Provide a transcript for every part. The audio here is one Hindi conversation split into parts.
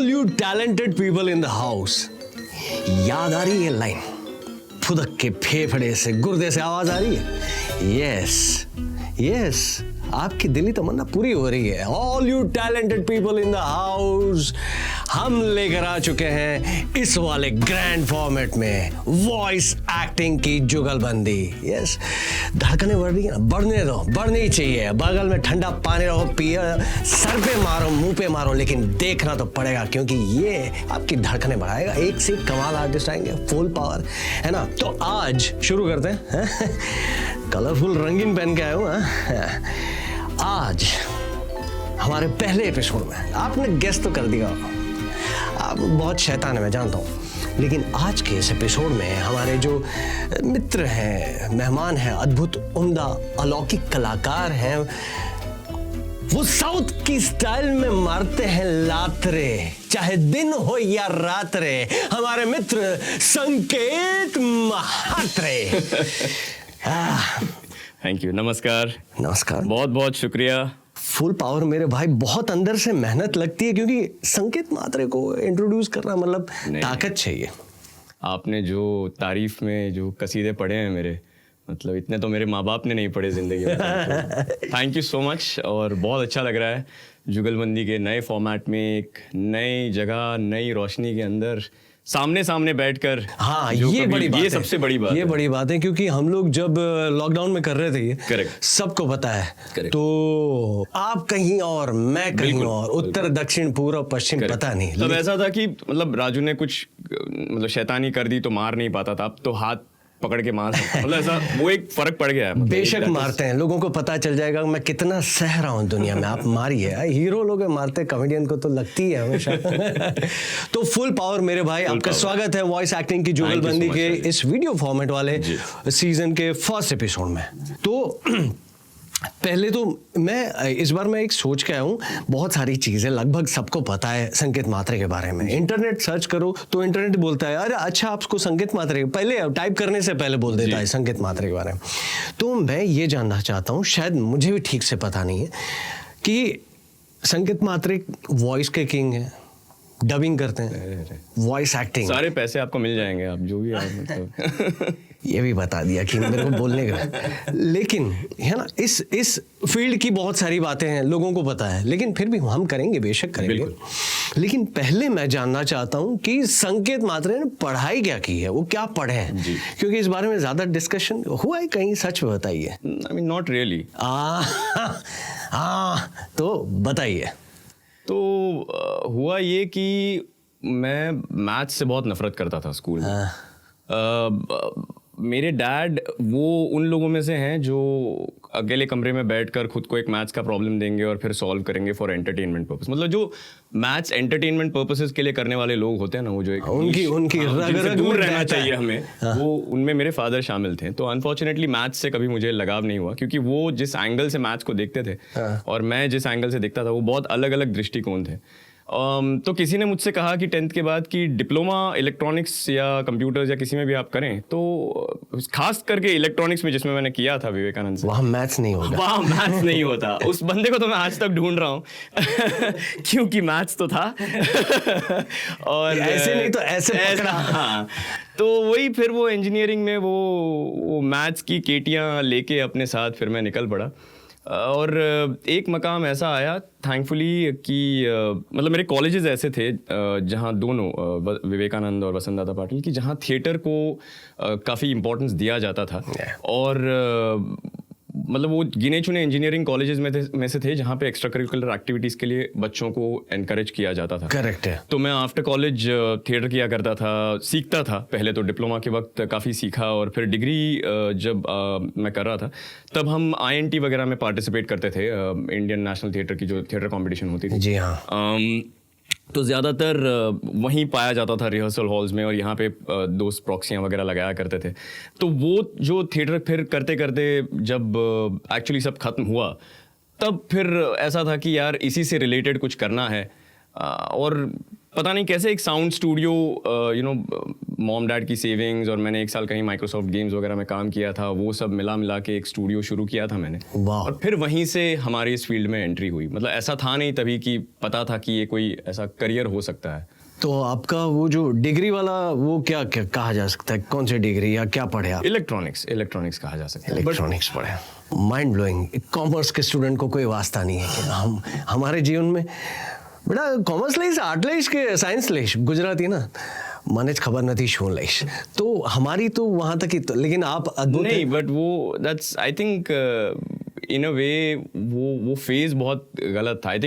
All you talented people in the house, याद आ रही है लाइन? फुदक के फेफड़े से गुर्दे से आवाज आ रही है? यस यस, आपकी दिली तमन्ना पूरी हो रही है। All you talented people in the house, हम लेकर आ चुके हैं इस वाले ग्रैंड फॉर्मेट में वॉइस एक्टिंग की जुगलबंदी। यस, धड़कने बढ़ रही है ना, बढ़ने दो, बढ़नी ही चाहिए। बगल में ठंडा पानी रखो, पियो, सर पे मारो, मुंह पे मारो, लेकिन देखना तो पड़ेगा क्योंकि ये आपकी धड़कने बढ़ाएगा। एक से एक कमाल आर्टिस्ट आएंगे, फुल पावर, है ना। तो आज शुरू करते हैं। कलरफुल रंगीन पहन के आए हो। आज हमारे पहले एपिसोड में आपने गेस तो कर दिया, आप बहुत शैतान है मैं जानता हूँ, लेकिन आज के इस एपिसोड में हमारे जो मित्र हैं, मेहमान हैं, अद्भुत, उम्दा, अलौकिक कलाकार हैं, वो साउथ की स्टाइल में मारते हैं लातरे, चाहे दिन हो या रात रे। हमारे मित्र संकेत महात्रे। थैंक यू, नमस्कार। नमस्कार, बहुत बहुत शुक्रिया। फुल पावर मेरे भाई, बहुत अंदर से मेहनत लगती है क्योंकि संकेत मात्रे को इंट्रोड्यूस करना मतलब ताकत चाहिए। आपने जो तारीफ में जो कसीदे पढ़े हैं मेरे, मतलब इतने तो मेरे माँ बाप ने नहीं पढ़े जिंदगी में। थैंक यू सो मच, और बहुत अच्छा लग रहा है जुगलबंदी के नए फॉर्मेट में, एक नई जगह, नई रोशनी के अंदर सामने सामने बैठकर। हाँ, ये बड़ी बात है, सबसे बड़ी बात, ये बड़ी बात है क्योंकि हम लोग जब लॉकडाउन में कर रहे थे, ये करेक्ट, सबको पता है। तो आप कहीं और, मैं कहीं और, उत्तर दक्षिण पूर्व पश्चिम पता नहीं। तब ऐसा था कि मतलब राजू ने कुछ मतलब शैतानी कर दी तो मार नहीं पाता था, अब तो हाथ पकड़ के मार, मतलब ऐसा वो एक फर्क पड़ गया है। मतलब बेशक मारते हैं, लोगों को पता चल जाएगा मैं कितना सह रहा हूं दुनिया में। आप मारिए, हीरो लोग मारते, कॉमेडियन को तो लगती है हमेशा। तो फुल पावर मेरे भाई, आपका स्वागत है वॉइस एक्टिंग की जुगलबंदी के इस वीडियो फॉर्मेट वाले सीजन के फर्स्ट एपिसोड में। तो पहले तो मैं इस बार मैं एक सोच के आया हूँ, बहुत सारी चीज़ें लगभग सबको पता है संकेत मात्रे के बारे में। इंटरनेट सर्च करो तो इंटरनेट बोलता है अरे अच्छा आपको संकेत मात्रे, पहले टाइप करने से पहले बोल देता है संकेत मात्रे के बारे में। तो मैं ये जानना चाहता हूँ, शायद मुझे भी ठीक से पता नहीं है, कि संकेत मात्रे वॉइस के किंग है, डबिंग करते हैं, वॉइस एक्टिंग, सारे पैसे आपको मिल जाएंगे, आप जो भी आप मतलब। ये भी बता दिया कि मेरे को बोलने का। लेकिन है ना, इस फील्ड की बहुत सारी बातें हैं, लोगों को पता है, लेकिन फिर भी हम करेंगे, बेशक करेंगे। लेकिन पहले मैं जानना चाहता हूँ कि संकेत मात्रे ने पढ़ाई क्या की है, वो क्या पढ़े हैं, क्योंकि इस बारे में ज्यादा डिस्कशन हुआ है कहीं, सच बताइए। I mean not really. तो बताइए। तो हुआ ये कि मैं मैथ्स से बहुत नफरत करता था स्कूल में। मेरे डैड वो उन लोगों में से हैं जो अकेले कमरे में बैठकर खुद को एक मैथ्स का प्रॉब्लम देंगे और फिर सॉल्व करेंगे फॉर एंटरटेनमेंट पर्पस। मतलब जो मैथ्स एंटरटेनमेंट पर्पसेस के लिए करने वाले लोग होते हैं ना, वो जो एक उनकी जिनसे दूर रहना चाहिए हमें, वो उनमें मेरे फादर शामिल थे। तो अनफॉर्चुनेटली मैथ्स से कभी मुझे लगाव नहीं हुआ, क्योंकि वो जिस एंगल से मैथ्स को देखते थे और मैं जिस एंगल से देखता था, वो बहुत अलग अलग दृष्टिकोण थे। तो किसी ने मुझसे कहा कि 10th के बाद कि डिप्लोमा इलेक्ट्रॉनिक्स या कंप्यूटर्स या किसी में भी आप करें, तो खास करके इलेक्ट्रॉनिक्स में जिसमें मैंने किया था विवेकानंद से, वहाँ मैथ्स नहीं होता। वहाँ मैथ्स नहीं होता। उस बंदे को तो मैं आज तक ढूंढ रहा हूँ क्योंकि मैथ्स तो था। और ऐसे नहीं तो ऐसे पकड़ा। हाँ, तो वही फिर वो इंजीनियरिंग में वो मैथ्स की केटियाँ लेके अपने साथ फिर मैं निकल पड़ा। और एक मकाम ऐसा आया थैंकफुली कि मतलब मेरे कॉलेजेस ऐसे थे जहाँ दोनों विवेकानंद और वसंत दादा पाटिल की, जहाँ थिएटर को काफ़ी इम्पोर्टेंस दिया जाता था। और मतलब वो गिने चुने इंजीनियरिंग कॉलेजेस में से थे जहाँ पे एक्स्ट्रा करिकुलर एक्टिविटीज़ के लिए बच्चों को एनकरेज किया जाता था। करेक्ट है। तो मैं आफ्टर कॉलेज थिएटर किया करता था, सीखता था। पहले तो डिप्लोमा के वक्त काफ़ी सीखा, और फिर डिग्री जब मैं कर रहा था तब हम INT वगैरह में पार्टिसिपेट करते थे, इंडियन नेशनल थिएटर की जो थिएटर कॉम्पिटिशन होती थी। जी हाँ। तो ज़्यादातर वहीं पाया जाता था रिहर्सल हॉल्स में, और यहाँ पे दोस्त प्रॉक्सियाँ वगैरह लगाया करते थे। तो वो जो थिएटर फिर करते करते जब एक्चुअली सब खत्म हुआ, तब फिर ऐसा था कि यार इसी से रिलेटेड कुछ करना है। और पता नहीं कैसे एक sound studio, you know, mom dad की सेविंग्स, और मैंने 1 साल कहीं माइक्रोसॉफ्ट गेम्स वगैरह में काम किया था, वो सब मिला के एक स्टूडियो शुरू किया था मैंने। वाह। और फिर वहीं से हमारी इस फील्ड में एंट्री हुई। मतलब ऐसा था नहीं तभी कि पता था कि ये कोई ऐसा करियर हो सकता है। तो आपका वो जो डिग्री वाला वो क्या क्या कहा जा सकता है, कौन सी डिग्री या क्या पढ़े आप? इलेक्ट्रॉनिक्स कहा जा सकता है। इलेक्ट्रॉनिक्स पढ़े। Mind blowing. कॉमर्स के स्टूडेंट को कोई वास्ता नहीं है कि हम हमारे जीवन में बेटा कॉमर्स लईश, आर्ट लईश के साइंस लईश, गुजराती ना, મને જ ખબર નથી શું લઈશ, तो हमारी तो वहाँ तक ही लेकिन आप अद्भुत नहीं, बट वो that's I think in a वे वो फेज बहुत गलत था। I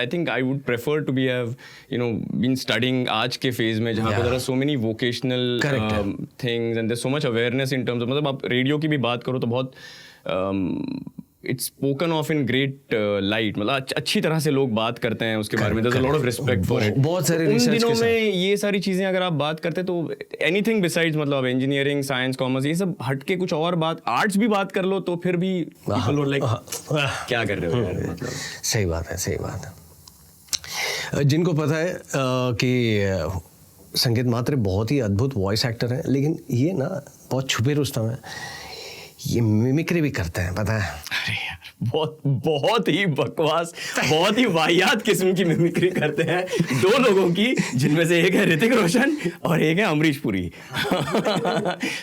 think I would prefer to be have you know been studying आज के फेज में, जहाँ पे there are so many vocational things and there so much awareness in terms of, मतलब आप रेडियो की भी बात करो तो बहुत it's spoken of in great light, मतलब अच्छी तरह से लोग बात करते हैं उसके बारे में, there is a lot of respect for it. बहुत सारे उन रिसर्च दिनों के में ये सारी चीजें अगर आप बात करते तो एनीथिंग बिसाइड्स, मतलब इंजीनियरिंग, साइंस, कॉमर्स, ये सब हट के कुछ और बात, आर्ट्स भी बात कर लो तो फिर भी लाइक क्या कर रहे हो यार, मतलब। सही बात है, सही बात है। जिनको पता है कि संगीत मात्रे बहुत ही अद्भुत वॉइस एक्टर हैं, लेकिन ये ना बहुत छुपे रुस्तम है, ये मिमिक्री भी करते हैं, पता है? अरे यार बहुत ही बकवास, बहुत ही वाहियात किस्म की मिमिक्री करते हैं 2 लोगों की, जिनमें से एक है ऋतिक रोशन और एक है अमरीश पुरी।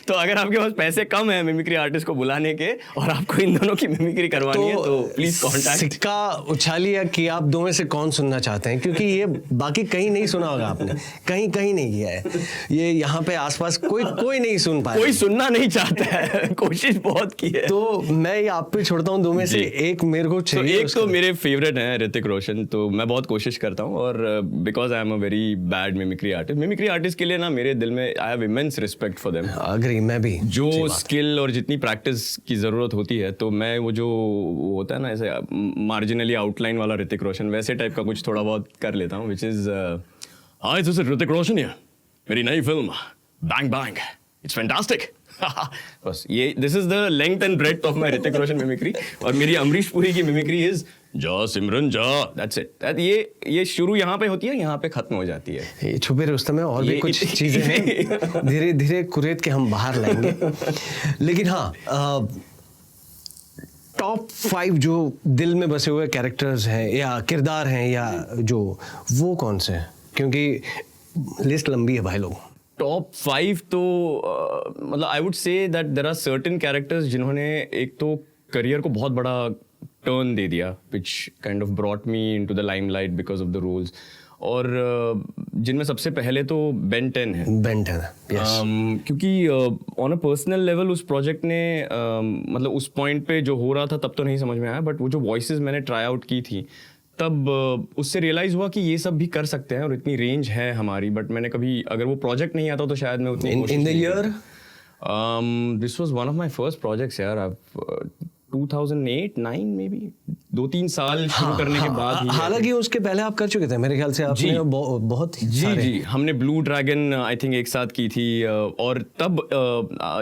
तो अगर आपके पास पैसे कम है मिमिक्री आर्टिस्ट को बुलाने के और आपको इन दोनों की मिमिक्री करवानी है तो प्लीज कॉन्टैक्ट। सिक्का उछालिए कि आप 2 में से कौन सुनना चाहते हैं, क्योंकि ये बाकी कहीं नहीं सुना होगा आपने, कहीं नहीं किया है ये, यहाँ पे आसपास कोई नहीं सुन पाया, कोई सुनना नहीं चाहता है, कोशिश बहुत की है। तो मैं ये आप पे छोड़ता हूँ 2 में से एक मेरे को चाहिए। तो एक तो मेरे फेवरेट हैं ऋतिक रोशन, तो मैं बहुत कोशिश करता हूँ, और because I am a very bad mimicry artist के लिए ना मेरे दिल में I have immense respect for them. Agree, मैं भी। जो स्किल और जितनी प्रैक्टिस की जरूरत होती है, तो मैं वो जो होता है ना ऐसे मार्जिनली आउटलाइन वाला ऋतिक रोशन, वैसे टाइप का कुछ थोड़ा बहुत कर लेता हूँ, which is hi this is Hrithik Roshan here, मेरी नई film bang bang, it's fantastic. बस ये this is the length and breadth of my Hrithik Roshan mimicry. और मेरी अमरीश पुरी की मिमिक्री इज जा सिमरन जा, दैट्स इट। ये शुरू यहाँ पे होती है, यहाँ पे खत्म हो जाती है। ये छुपे रुस्तम में और भी कुछ चीजें हैं, धीरे धीरे कुरेद के हम बाहर लाएंगे। लेकिन हाँ, टॉप 5 जो दिल में बसे हुए कैरेक्टर्स हैं या किरदार हैं या जो, वो कौन से हैं? क्योंकि लिस्ट लंबी है भाई लोग। टॉप 5 तो मतलब I would say that there are certain characters जिन्होंने एक तो करियर को बहुत बड़ा टर्न दे दिया, which kind of brought me into the limelight because of the roles, और जिनमें सबसे पहले तो बेन 10 है। Ben 10, yes. क्योंकि ऑन अ पर्सनल लेवल उस प्रोजेक्ट ने मतलब उस पॉइंट पे जो हो रहा था तब तो नहीं समझ में आया, बट वो जो वॉइसेस मैंने ट्राई आउट की थी तब उससे रियलाइज हुआ कि ये सब भी कर सकते हैं और इतनी रेंज है हमारी। बट मैंने कभी, अगर वो प्रोजेक्ट नहीं आता तो शायद मैं उतनी in the year this was one of my first projects यार, 2008-9 मे बी, 2-3 साल शुरू करने के बाद ही। हालांकि उसके पहले आप कर चुके थे मेरे ख्याल से, आपने बहुत सारे। जी, हमने ब्लू ड्रैगन आई थिंक एक साथ की थी, और तब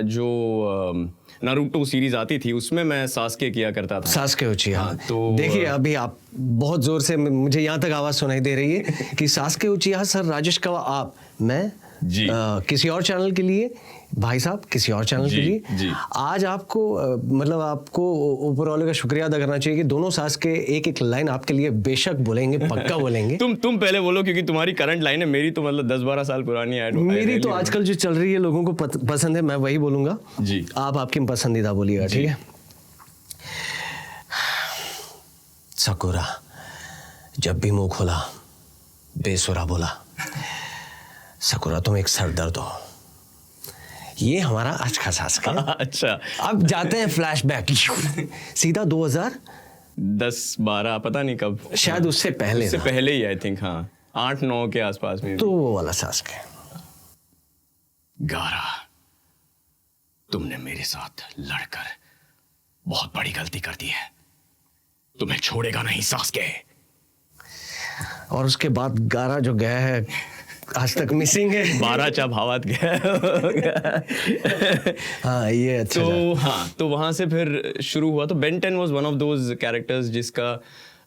जो नारुतो सीरीज आती थी उसमें मैं सास्के किया करता था। सास्के उचिहा। हाँ, तो देखिए अभी आप बहुत जोर से, मुझे यहाँ तक आवाज सुनाई दे रही है कि सास्के उचिहा सर, राजेश कवा आप, मैं जी किसी और चैनल के लिए, भाई साहब किसी और चैनल के लिए। जी। आज आपको मतलब आपको ऊपर वाले का शुक्रिया अदा करना चाहिए कि दोनों सास के एक लाइन आपके लिए बेशक बोलेंगे, पक्का बोलेंगे। तुम पहले बोलो, क्योंकि तुम्हारी करंट लाइन है, मेरी तो मतलब 10-12 साल पुरानी है। मेरी तो आजकल जो चल रही है लोगों को पसंद है, मैं वही बोलूंगा जी। आप आपकी पसंदीदा बोलिएगा, ठीक है? सकुरा जब भी मुंह खोला बेसुरा बोला, सकुरा तुम एक सरदर्द हो। ये हमारा आज का सास्क है। अच्छा, अब जाते हैं फ्लैशबैक सीधा 2010-12, पता नहीं कब, शायद उससे पहले ही आई थिंक, हाँ 8-9 के आसपास में। तो वो वाला सास्क है। गारा, तुमने मेरे साथ लड़कर बहुत बड़ी गलती कर दी है, तुम्हें छोड़ेगा नहीं सास्के। और उसके बाद गारा जो गया है आज तक मिसिंग है। 12 चा भावात गया। हाँ ये अच्छा। तो हाँ, तो वहां से फिर शुरू हुआ। तो Ben 10 was one of those characters जिसका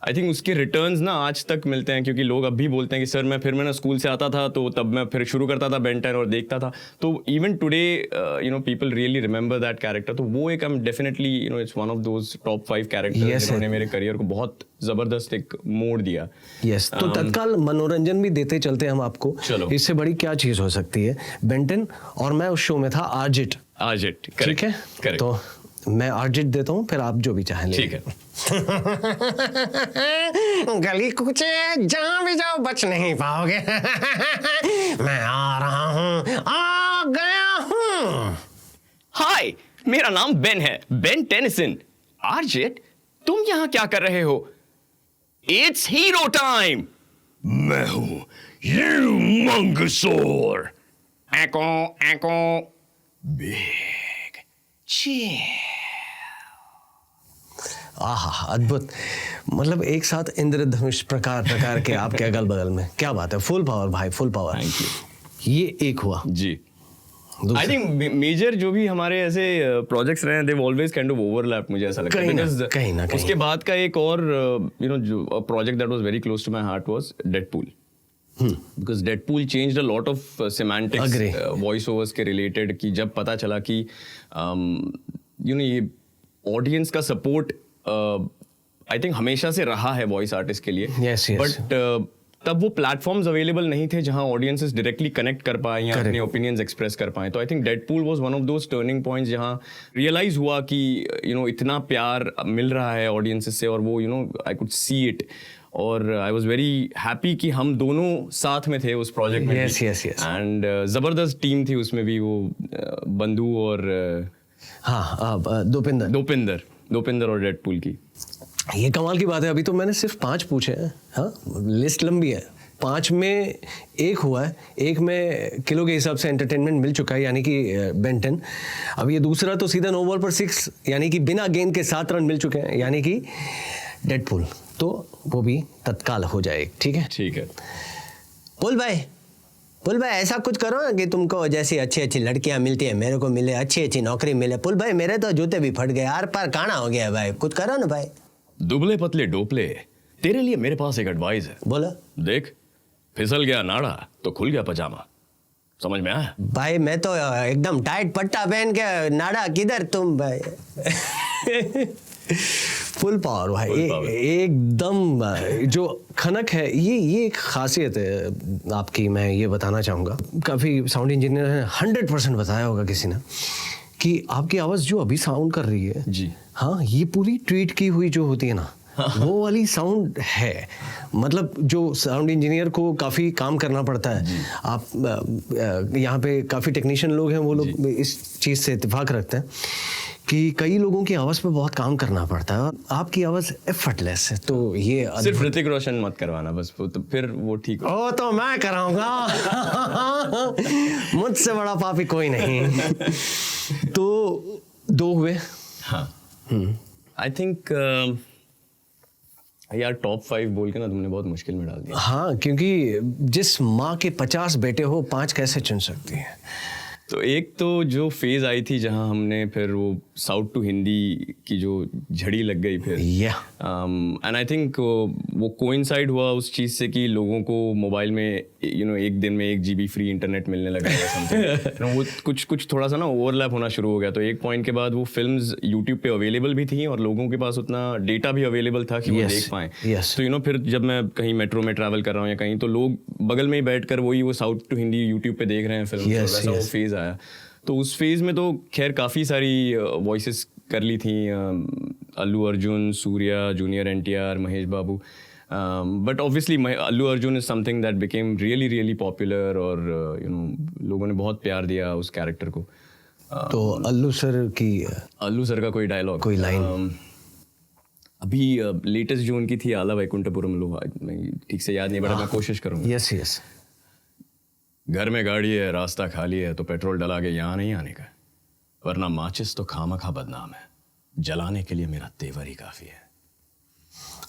आई थिंक उसके रिटर्न्स ना आज तक मिलते हैं, क्योंकि लोग अब भी बोलते हैं कि सर मैं ना स्कूल से आता था तो तब मैं फिर शुरू करता था बेन 10 और देखता था, तो even today people really remember that character. तो वो एक definitely it's one of those top 5 characters जिन्होंने मेरे करियर को बहुत जबरदस्त एक मोड़ दिया। यस, तो तत्काल मनोरंजन भी देते चलते हम आपको, चलो। इससे बड़ी क्या चीज हो सकती है। बेन 10 और मैं उस शो में था आर्जिट, ठीक है, करेक्ट। तो मैं आर्जिट देता हूँ, फिर आप जो भी चाहें। ठीक है। गली कूचे जहां भी जाओ बच नहीं पाओगे। मैं आ रहा हूं, आ गया हूं। हाय, मेरा नाम बेन है, बेन टेनिसन। आर्जिट, तुम यहाँ क्या कर रहे हो? It's hero time. मैं हूं ह्यूमंगसोर। एको एको बिग चिल। आहा, अद्भुत। मतलब एक साथ इंद्रधनुष प्रकार के आपके अगल बगल में, क्या बात है। फुल पावर भाई, फुल पावर। Thank you। ये एक हुआ जी। आई थिंक मेजर जो भी हमारे ऐसे प्रोजेक्ट्स रहे हैं, they always kind of overlap, मुझे ऐसा लगता है। कहीं ना कहीं उसके बाद का एक और जो project that was very close to my heart was Deadpool, because Deadpool changed a lot of semantics voice overs के रिलेटेड, कि जब पता चला कि ये ऑडियंस का सपोर्ट आई थिंक हमेशा से रहा है वॉइस आर्टिस्ट के लिए, yes, yes. बट तब वो प्लेटफॉर्म्स अवेलेबल नहीं थे जहां ऑडियंसेस डायरेक्टली कनेक्ट कर पाए या अपने ओपिनियंस एक्सप्रेस कर पाए। तो I think Deadpool was one of those turning points जहां रियलाइज हुआ कि इतना प्यार मिल रहा है ऑडियंसेस से, और वो आई कुड सी इट, और आई वाज वेरी हैप्पी कि हम दोनों साथ में थे उस प्रोजेक्ट में। yes, yes, yes. एंड जबरदस्त टीम थी उसमें भी, वो बंधु और दोपिंदर और डेडपूल की। ये कमाल की बात है। अभी तो मैंने सिर्फ 5 पूछे हैं, हाँ, लिस्ट लंबी है। 5 में एक हुआ है, एक में किलो के हिसाब से एंटरटेनमेंट मिल चुका है, यानी कि बेन 10। अब ये दूसरा तो सीधा नो बॉल पर 6, यानी कि बिना गेंद के 7 रन मिल चुके हैं, यानी कि डेडपूल, तो वो भी तत्काल हो जाए। ठीक है, ठीक है। पुल भाई ऐसा कुछ करो ना कि तुमको जैसी अच्छी अच्छी लड़कियां मिलती है, मेरे को मिले, अच्छी अच्छी नौकरी मिले। पुल भाई, मेरे तो जूते भी फट गए, आर पार काना हो गया भाई, कुछ करो ना भाई। दुबले पतले डोपले, तेरे लिए मेरे पास एक एडवाइस है। बोलो। देख, फिसल गया नाड़ा तो खुल गया पजामा, समझ में आया? भाई मैं तो एकदम टाइट पट्टा पहन के, नाड़ा किधर तुम भाई। फुल पावर भाई, एकदम जो खनक है, ये एक खासियत है आपकी। मैं ये बताना चाहूँगा, काफ़ी साउंड इंजीनियर ने 100% बताया होगा किसी ने, कि आपकी आवाज़ जो अभी साउंड कर रही है जी, हाँ, ये पूरी ट्रीट की हुई जो होती है ना, वो वाली साउंड है। मतलब जो साउंड इंजीनियर को काफ़ी काम करना पड़ता है। आप यहाँ पे काफ़ी टेक्नीशियन लोग हैं, वो लोग इस चीज़ से इत्तेफाक रखते हैं कि कई लोगों की आवाज़ पे बहुत काम करना पड़ता है, और आपकी आवाज़ एफर्टलेस है। तो ये सिर्फ ऋतिक रोशन मत करवाना बस, वो तो फिर वो ठीक हो। ओ तो मैं कराऊंगा। मुझसे बड़ा पापी कोई नहीं। तो 2 हुए। हाँ, आई थिंक यार टॉप 5 बोल के ना तुमने बहुत मुश्किल में डाल दिया। हाँ, क्योंकि जिस माँ के 50 बेटे हो, 5 कैसे चुन सकती है। तो एक तो जो फेज आई थी जहां हमने फिर वो साउथ टू हिंदी की जो झड़ी लग गई फिर, एंड आई थिंक वो कोइंसाइड हुआ उस चीज़ से कि लोगों को मोबाइल में एक दिन में 1 GB फ्री इंटरनेट मिलने लगा या समथिंग। वो कुछ थोड़ा सा ना ओवरलैप होना शुरू हो गया। तो एक पॉइंट के बाद वो फिल्म्स यूट्यूब पे अवेलेबल भी थी और लोगों के पास उतना डेटा भी अवेलेबल था कि वो देख पाएँ। तो फिर जब मैं कहीं मेट्रो में ट्रैवल कर रहा हूँ या कहीं, तो लोग बगल में ही बैठ कर वो साउथ टू हिंदी यूट्यूब पे देख रहे हैं फिल्म। वैसा वो फेज आया। तो उस फेज में तो खैर काफ़ी सारी वॉइसेस कर ली थी, Allu Arjun, Suriya, junior NTR, Mahesh Babu, but obviously Allu Arjun is something that became really really popular, और लोगों ने बहुत प्यार दिया उस कैरेक्टर को। तो अल्लू सर का कोई डायलॉग, कोई लाइन अभी लेटेस्ट जो उनकी थी आला वैकुंठपुरम लो, ठीक से याद नहीं, बट मैं कोशिश करूँगा। यस। घर में गाड़ी है, रास्ता खाली है, तो पेट्रोल डला के यहाँ नहीं आने का, वरना माचिस तो खामखा बदनाम है, जलाने के लिए मेरा तेवर ही काफी है।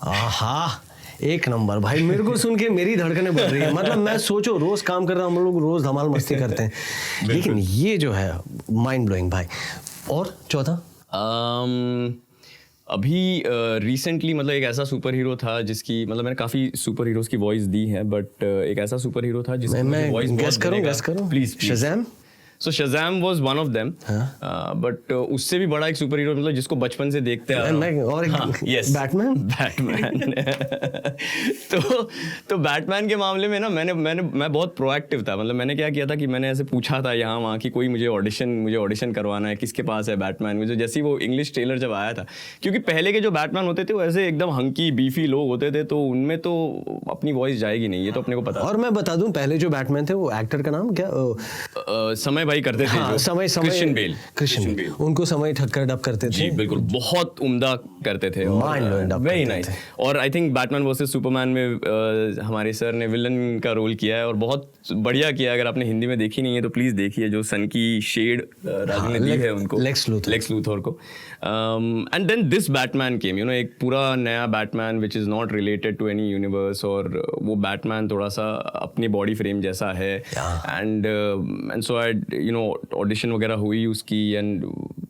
आहा, एक नंबर भाई। मेरे को सुन के मेरी धड़कनें बढ़ रही है। मतलब मैं सोचो, रोज काम कर रहा हूँ, हम लोग रोज धमाल मस्ती करते हैं, लेकिन ये जो है माइंड ब्लोइंग भाई। और चौथा अभी रिसेंटली मतलब एक ऐसा सुपर हीरो था जिसकी मतलब मैंने काफ़ी सुपर हीरोज़ की वॉइस दी है, बट एक ऐसा सुपर हीरो था जिसकी मैं वॉइस गेस करूं please Shazam. So Shazam was one of them, but उससे भी बड़ा एक सुपर हीरो मतलब जिसको बचपन से देखते आ रहा हूं। और यस, बैटमैन तो बैटमैन के मामले में ना मैं बहुत प्रोएक्टिव था। मतलब मैंने क्या किया था कि मैंने ऐसे पूछा था यहाँ वहाँ कि कोई मुझे ऑडिशन करवाना है, किसके पास है बैटमैन। मुझे जैसे ही वो इंग्लिश ट्रेलर जब आया था, क्योंकि पहले के जो बैटमैन होते थे वो ऐसे एकदम हंकी बीफी लोग होते थे, तो उनमें तो अपनी वॉइस जाएगी नहीं, ये तो अपने को पता। और मैं बता दूं पहले जो बैटमैन थे वो एक्टर का नाम क्या समय भाई करते थे, हाँ, समय क्रिश्चियन बेल, उनको समय ठक्कर डब करते थे जी बिल्कुल, बहुत उम्दा करते थे, वेरी नाइस। और I think Batman versus Superman में हमारे सर ने विलन का रोल किया है और बहुत बढ़िया किया। अगर आपने हिंदी में देखी नहीं है तो प्लीज देखिए, जो सन की शेड राजू ने दी है उनको, लेक्स लूथर को। And then this Batman came, you know, एक पूरा नया Batman which is not related to any universe, और वो बैटमैन थोड़ा सा अपनी बॉडी फ्रेम जैसा है। And so I you know audition वगैरह हुई उसकी, एंड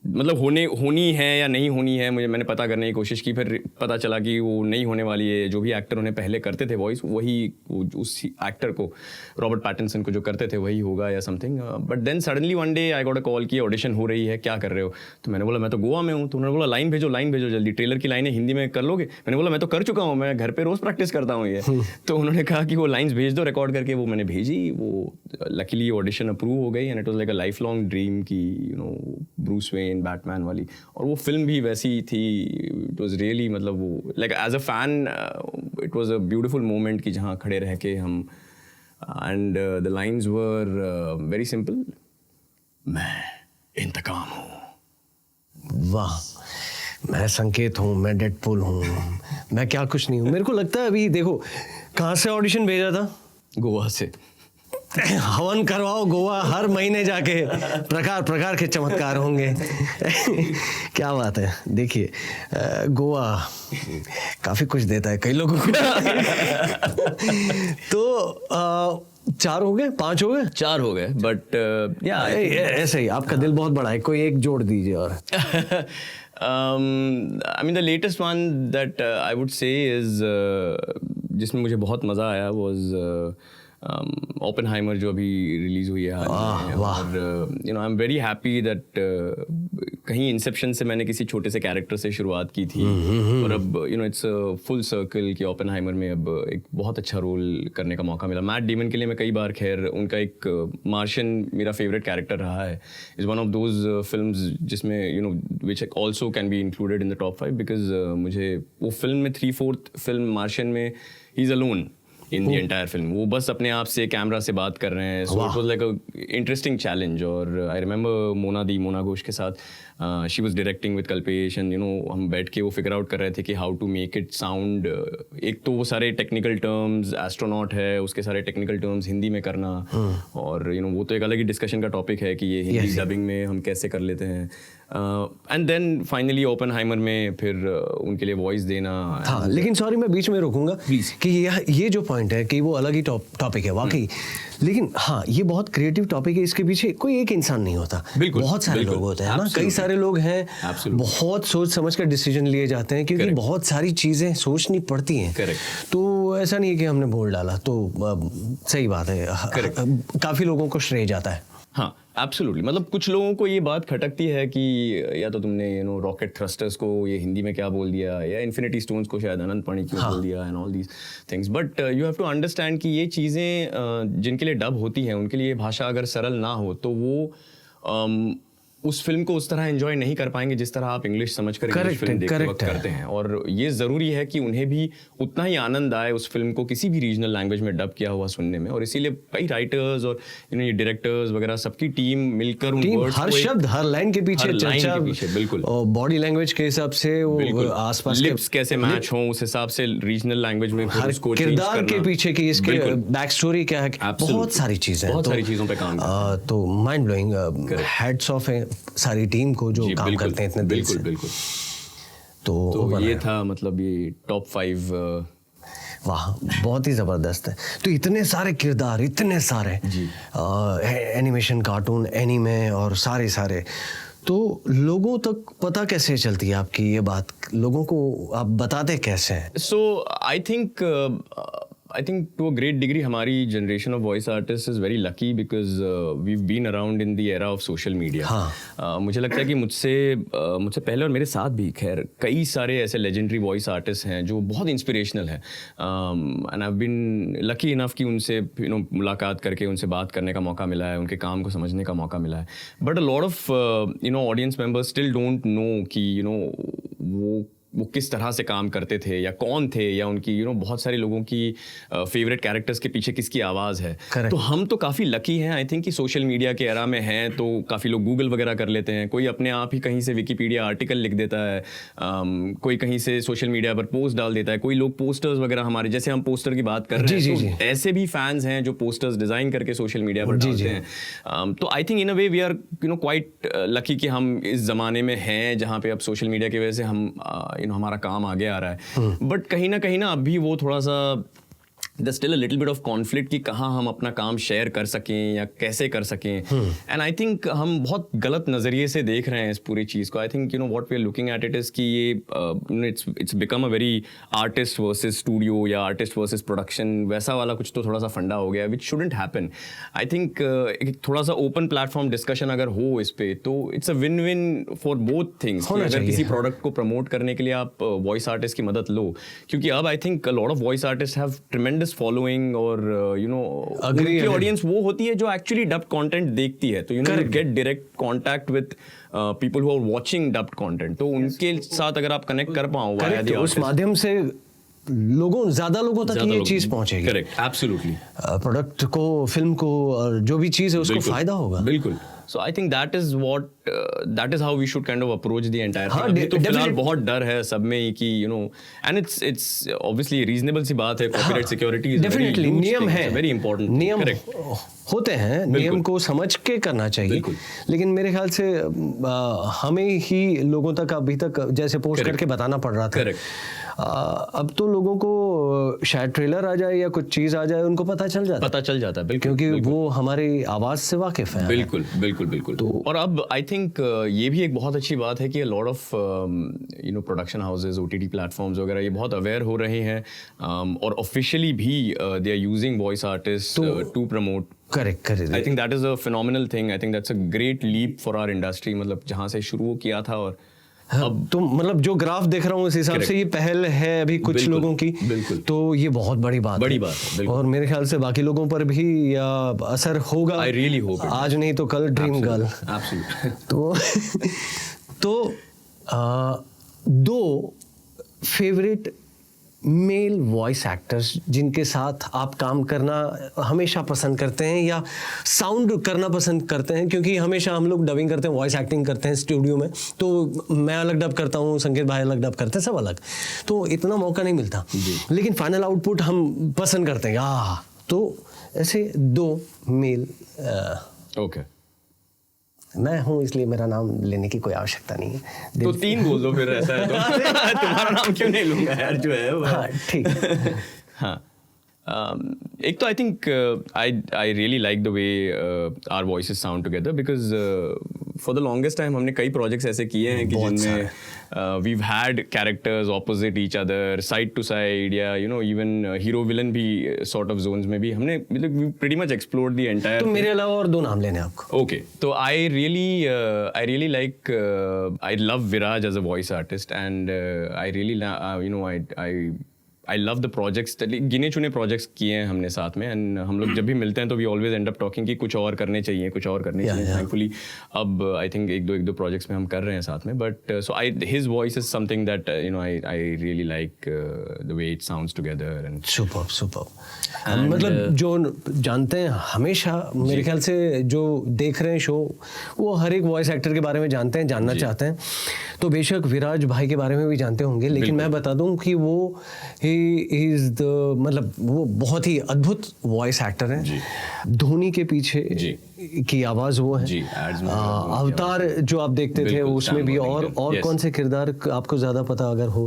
मतलब होनी है या नहीं होनी है, मैंने पता करने की कोशिश की, फिर पता चला कि वो नहीं होने वाली है। जो भी एक्टर उन्हें पहले करते थे वॉइस, वही उस एक्टर को, रॉबर्ट पैटिंसन को जो करते थे वही होगा या something. But then suddenly one day I got a call कि ऑडिशन हो रही है, क्या कर रहे हो? तो मैंने बोला मैं तो गोवा में हूँ। तो उन्होंने बोला लाइन भेजो जल्दी, ट्रेलर की लाइनें हिंदी में कर लोगे? मैंने बोला मैं तो कर चुका हूँ, मैं घर पे रोज प्रैक्टिस करता हूँ ये। तो उन्होंने कहा कि वो लाइन्स भेज दो रिकॉर्ड करके। वो मैंने भेजी, वो लकीली ऑडिशन अप्रूव हो गई, and it was like a life long dream की, you know, Bruce Wayne Batman वाली। और वो फिल्म भी वैसी थी, इट वाज रियली, मतलब वो like as a fan it was a beautiful moment कि जहाँ खड़े रह के हम, and the lines were very simple, मैं इंतकाम हूँ। वाह, मैं संकेत हूँ, मैं डेडपूल हूँ, मैं क्या कुछ नहीं हूँ। मेरे को लगता है अभी देखो कहाँ से ऑडिशन भेजा था? गोवा से। हवन करवाओ गोवा, हर महीने जाके प्रकार के चमत्कार होंगे। क्या बात है। देखिए गोवा काफी कुछ देता है कई लोगों को। तो 4 हो गए, 5 हो गए, 4 हो गए, बट ऐसे ही आपका दिल बहुत बड़ा है, कोई एक जोड़ दीजिए। और I mean the latest one that I would say is जिसमें मुझे बहुत मज़ा आया was ओपेनहाइमर, जो अभी रिलीज हुई है हाल में। और you know I am very happy that कहीं इंसेप्शन से मैंने किसी छोटे से कैरेक्टर से शुरुआत की थी, और अब you know it's full circle कि ओपेनहाइमर में अब एक बहुत अच्छा रोल करने का मौका मिला। मैट डेमन के लिए मैं कई बार, खैर उनका एक मार्शियन मेरा फेवरेट कैरेक्टर रहा है, is one of those films जिसमें you know which also can be included in the top 5, because मुझे वो फिल्म में 3/4 फिल्म मार्शियन में ही is alone in the entire film. वो बस अपने आप से कैमरा से बात कर रहे हैं। So it was like a interesting challenge. और आई रिमेंबर मोना घोष के साथ she was directing with Kalpesh, and you know हम बैठ के वो फिगर आउट कर रहे थे कि how to make it sound. एक तो वो सारे टेक्निकल टर्म्स, एस्ट्रोनॉट है उसके सारे टेक्निकल टर्म्स हिंदी में करना, और यू नो वो तो एक अलग ही डिस्कशन का टॉपिक है कि ये हिंदी डबिंग में हम कैसे कर लेते हैं। एंड देन फाइनली ओपेनहाइमर में फिर उनके लिए वॉइस देना। हाँ, लेकिन सॉरी मैं बीच में रोकूंगा कि ये जो पॉइंट है कि वो अलग ही टॉपिक है वाकई, लेकिन हाँ ये बहुत क्रिएटिव टॉपिक है। इसके पीछे कोई एक इंसान नहीं होता, बहुत सारे लोग होते हैं ना, कई सारे लोग हैं, बहुत सोच समझ कर डिसीजन लिए जाते हैं, क्योंकि बहुत सारी चीजें सोचनी पड़ती हैं। तो ऐसा नहीं है कि हमने बोल डाला तो सही बात है, काफी लोगों को श्रेय जाता है। हाँ एब्सोल्युटली, मतलब कुछ लोगों को ये बात खटकती है कि या तो तुमने यू नो रॉकेट थ्रस्टर्स को ये हिंदी में क्या बोल दिया, या इन्फिनिटी स्टोन्स को शायद अनंत पाणी क्यों बोल दिया, and all these things. But you have to understand कि ये चीज़ें जिनके लिए डब होती हैं उनके लिए भाषा अगर सरल ना हो तो वो उस फिल्म को उस तरह एंजॉय नहीं कर पाएंगे जिस तरह आप इंग्लिश समझकर इंग्लिश फिल्म देखते वक्त करते हैं। और ये ज़रूरी है कि उन्हें भी उतना ही आनंद आए उस फिल्म को किसी भी रीजनल लैंग्वेज में डब किया हुआ सुनने में। और इसीलिए कई राइटर्स और यू नो ये डायरेक्टर्स वगैरह सबकी टीम मिलकर उन वर्ड्स हर शब्द हर लाइन के पीछे चर्चा, बिल्कुल, और बॉडी लैंग्वेज के हिसाब से वो आसपास लिप्स कैसे मैच हो उस हिसाब से रीजनल लैंग्वेज में हर किरदार के पीछे की इसके बैक स्टोरी क्या है, बहुत सारी चीजें, बहुत सारी चीजों पे काम तो माइंड ब्लोइंग, हेड्स ऑफ है सारी टीम को जो काम करते हैं इतने दिल से। बिल्कुल। तो ये था मतलब ये टॉप 5। वाह, बहुत ही ज़बरदस्त है। तो इतने सारे किरदार, इतने सारे एनिमेशन, कार्टून, एनीमे और सारे तो लोगों तक पता कैसे चलती है आपकी ये बात, लोगों को आप बताते कैसे हैं? So I think to a great degree हमारी generation of voice artists is very lucky because we've been around in the era of social media. हाँ. मुझे लगता है कि मुझसे पहले और मेरे साथ भी खैर कई सारे ऐसे legendary voice artists हैं जो बहुत inspirational हैं, and I've been lucky enough कि उनसे मुलाकात करके उनसे बात करने का मौका मिला है, उनके काम को समझने का मौका मिला है. But a lot of audience members still don't know कि वो किस तरह से काम करते थे या कौन थे या उनकी बहुत सारे लोगों की फेवरेट कैरेक्टर्स के पीछे किसकी आवाज़ है. Correct. तो हम तो काफ़ी लकी हैं आई थिंक कि सोशल मीडिया के एरा में हैं, तो काफ़ी लोग गूगल वगैरह कर लेते हैं, कोई अपने आप ही कहीं से विकीपीडिया आर्टिकल लिख देता है, कोई कहीं से सोशल मीडिया पर पोस्ट डाल देता है, कोई लोग पोस्टर्स वगैरह हमारे जैसे हम पोस्टर की बात कर रहे हैं तो ऐसे भी फैंस हैं जो पोस्टर्स डिज़ाइन करके सोशल मीडिया पर डालते हैं. तो I think in a way we are quite lucky कि हम इस ज़माने में हैं जहाँ पे अब सोशल मीडिया की वजह से हम हमारा काम आगे आ रहा है. बट कहीं ना अभी वो थोड़ा सा there's still a little bit of conflict कि कहाँ हम अपना काम शेयर कर सकें या कैसे कर सकें. एंड आई थिंक हम बहुत गलत नज़रिए से देख रहे हैं इस पूरी चीज़ को. I think what we are looking at it is कि ये it's become a very artist versus studio या आर्टिस्ट वर्सेस प्रोडक्शन वैसा वाला कुछ तो थोड़ा सा फंडा हो गया which shouldn't happen. I think थोड़ा सा ओपन प्लेटफॉर्म डिस्कशन अगर हो इस पे तो it's a win win for both things. अगर किसी प्रोडक्ट को प्रमोट करने के लिए आप वॉइस आर्टिस्ट की मदद लो, क्योंकि अब I think lot of voice artist have ट्रेमेंडस following और उनकी ऑडियंस वो होती है जो एक्चुअली डब्ड कंटेंट देखती है, तो you get direct contact with people who are watching dubbed content. तो उनके साथ अगर आप कनेक्ट कर पाओ उस माध्यम से ज्यादा लोगों तक ये चीज पहुंचेगी. Correct, absolutely. प्रोडक्ट को, फिल्म को और जो भी चीज है उसको फायदा होगा. बिल्कुल. So I think that is how we should kind of approach the entire thing. अभी तो फिलहाल बहुत डर है सब में कि and it's obviously reasonable सी बात है. Copyright security is definitely नियम है, very important. नियम होते हैं, नियम को समझ के करना चाहिए. लेकिन मेरे ख्याल से हमें ही लोगों तक अभी तक जैसे पोस्ट करके बताना पड़ रहा था. अब तो लोगों को शायद ट्रेलर आ जाए या कुछ चीज आ जाए उनको पता चल जाता है. क्योंकि वो हमारी आवाज से वाकिफ है. बिल्कुल. तो और अब आई थिंक ये भी एक बहुत अच्छी बात है कि lot of production houses, OTT platforms वगैरह ये बहुत अवेयर हो रहे हैं और ऑफिशियली भी they are using voice artist to promote. Correct. I think that is a phenomenal thing. I think that's a great leap for our industry. मतलब जहाँ से शुरू किया था और अब तो मतलब जो ग्राफ देख रहा हूँ इस हिसाब से ये पहल है अभी कुछ लोगों की. तो ये बहुत बड़ी बात है. और मेरे ख्याल से बाकी लोगों पर भी या असर होगा. I really hope. आज नहीं तो कल ड्रीम गर्ल. तो 2 फेवरेट मेल वॉइस एक्टर्स जिनके साथ आप काम करना हमेशा पसंद करते हैं या साउंड करना पसंद करते हैं, क्योंकि हमेशा हम लोग डबिंग करते हैं, वॉइस एक्टिंग करते हैं स्टूडियो में, तो मैं अलग डब करता हूँ, संकेत भाई अलग डब करते हैं, सब अलग, तो इतना मौका नहीं मिलता. लेकिन फाइनल आउटपुट हम पसंद करते हैं. तो ऐसे 2 मेल. ओके. मैं हूँ इसलिए मेरा नाम लेने की कोई आवश्यकता नहीं है. तो 3 बोल दो फिर ऐसा है तो. तुम्हारा नाम क्यों नहीं लूंगा यार जो है. हाँ ठीक. हाँ. एक तो I think I really like the way our voices sound together because for the longest time हमने कई प्रोजेक्ट्स ऐसे किए हैं कि जिनमें we've had characters opposite each other, side to side, या even hero villain भी sort of zones में भी हमने we pretty much explored the entire. तो मेरे अलावा और 2 नाम लेने आपको. Okay, तो I really like I love Viraj as a voice artist and I really I love the projects. गिने चुने प्रोजेक्ट्स किए हैं हमने साथ में एंड हम लोग जब भी मिलते हैं तो we always end up talking कि कुछ और करने चाहिए. थैंकफुली अब आई थिंक एक दो प्रोजेक्ट्स में हम कर रहे हैं साथ में. But so his voice is something that I really like the way it sounds together and superb. मतलब जो जानते हैं हमेशा मेरे ख्याल से जो देख रहे हैं शो वो हर एक वॉइस एक्टर के बारे में जानते हैं, जानना चाहते हैं. तो बेशक विराज भाई के बारे में भी जानते होंगे, लेकिन मैं बता दूं कि वो इज द मतलब वो बहुत ही अद्भुत वॉइस एक्टर हैं. धोनी के पीछे की आवाज वो है जी, ads में अवतार जो आप देखते थे बिल्कुल, उसमें भी, Sam और Worthington, कौन से किरदार आपको ज्यादा पता अगर हो?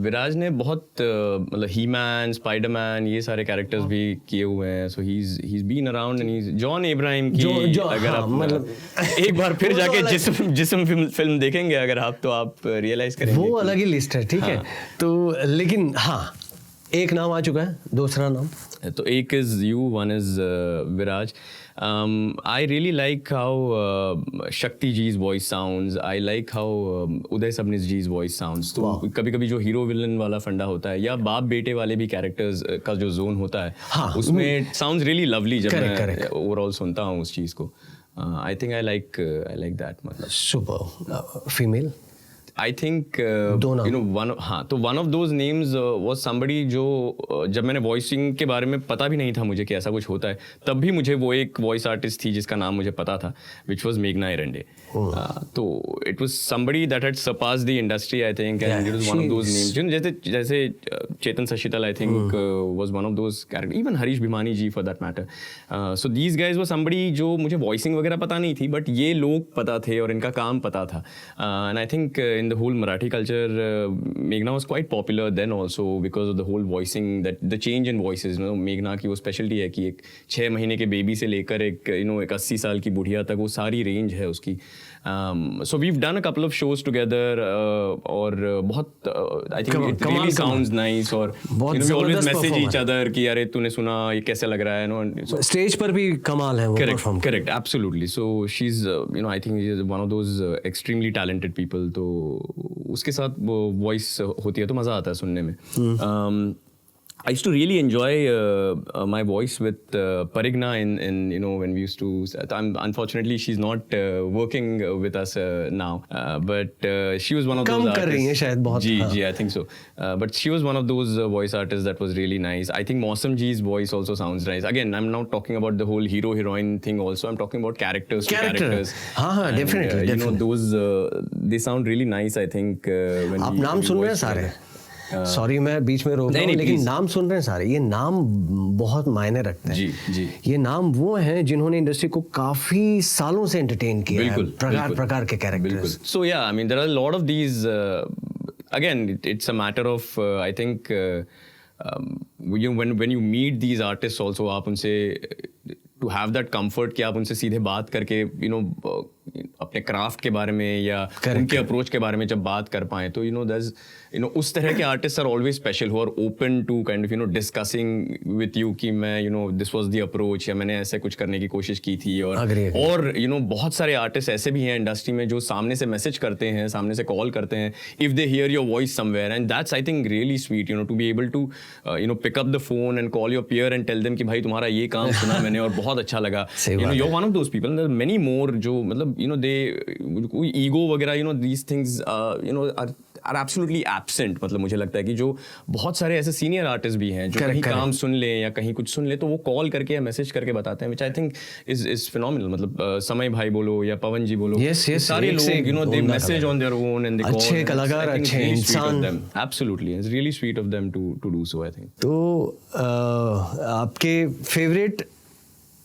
विराज ने बहुत मतलब ही मैन, स्पाइडरमैन, ये सारे कैरेक्टर्स भी किए हुए हैं, so he is been around and he is John Abraham की अगर आप मतलब एक बार फिर जाके जिस्म फिल्म देखेंगे अगर आप, तो आप रियलाइज करेंगे वो अलग ही लिस्ट है, ठीक है। तो लेकिन हाँ, एक नाम आ चुका है, दूसरा नाम तो एक is you, one is Viraj. I really like how Shakti ji's voice sounds. I like how Uday Sabnis ji's voice sounds. तो कभी कभी जो हीरो विलन वाला फंडा होता है या बाप बेटे वाले भी कैरेक्टर्स का जो जोन होता है, हाँ, उसमें साउंड्स रियली लवली जब मैं ओवरऑल सुनता हूँ उस चीज़ को. I think I like that. मतलब super. Female I think one of those names was somebody जो जब मैंने वॉइसिंग के बारे में पता भी नहीं था मुझे कि ऐसा कुछ होता है, तब भी मुझे वो एक वॉइस आर्टिस्ट थी जिसका नाम मुझे पता था, which was मेघना एरंडे. तो it was somebody that had surpassed the industry, I think, and it was one of those names. जैसे चेतन सशीतल, I think, was one of those characters. Even Harish Bhimani ji for that matter. So these guys were somebody जो मुझे वॉइसिंग वगैरह पता नहीं थी, बट ये लोग पता थे और इनका काम पता था. And I think in the whole Marathi culture, Meghna was quite popular then also because of the whole voicing, that the change in voices. Meghna की वो specialty है कि एक 6 महीने के बेबी से लेकर एक एक 80 साल की बुढ़िया तक वो सारी रेंज है उसकी. So we've done a couple of shows together और बहुत I think it really sounds nice और we always message each other कि अरे तूने सुना ये कैसे लग रहा है. So स्टेज पर भी कमाल है वो perform. Correct, absolutely. So she's I think she's one of those extremely talented people. तो उसके साथ वो वॉइस होती है तो मज़ा आता है सुनने में. I used to really enjoy my voice with Parigna in when we used to. Unfortunately, she's not working with us now. But she was one of those artists. कर रही है शायद बहुत. जी, I think so. But she was one of those voice artists that was really nice. I think Mausam ji's voice also sounds nice. Again, I'm not talking about the whole hero heroine thing. Also, I'm talking about characters. हाँ, definitely. Those they sound really nice. I think when आप नाम सुन रहे हैं सारे. सॉरी मैं बीच में रोक रहा हूँ, लेकिन नाम सुन रहे हैं सारे. ये नाम बहुत मायने रखते हैं. जी. ये नाम वो हैं जिन्होंने इंडस्ट्री को काफी सालों से एंटरटेन किया है, प्रकार के characters. So yeah, I mean there are a lot of these. Again, it's a matter of I think when you meet these artists also, आप उनसे to have that comfort कि आप उनसे सीधे बात करके अपने क्राफ्ट के बारे में या उनके अप्रोच के बारे में जब बात कर पाएं, तो there's उस तरह के artist are always special who are open to kind of discussing with you कि मैं दिस वाज द अप्रोच या मैंने ऐसे कुछ करने की कोशिश की थी. और बहुत सारे आर्टिस्ट ऐसे भी हैं इंडस्ट्री में जो सामने से मैसेज करते हैं, सामने से कॉल करते हैं if they hear your voice somewhere, and that's I think really sweet to be able to pick up the phone and call your peer and tell them कि भाई तुम्हारा ये काम सुना मैंने और बहुत अच्छा लगा. You are one of those people. There are many more जो मतलब दे कोई ईगो वगैरह these things are absolutely absent. मतलब मुझे लगता है कि जो बहुत सारे ऐसे सीनियर आर्टिस्ट भी हैं जो कहीं काम सुन ले या कहीं कुछ सुन ले तो वो कॉल करके या मैसेज करके बताते हैं, which I think is phenomenal. मतलब समय भाई बोलो या पवन जी बोलो, सारे लोग they message on their own and they call. अच्छे कलाकार, अच्छे इंसान. Absolutely it's really sweet of them to do so I think. तो आपके favourite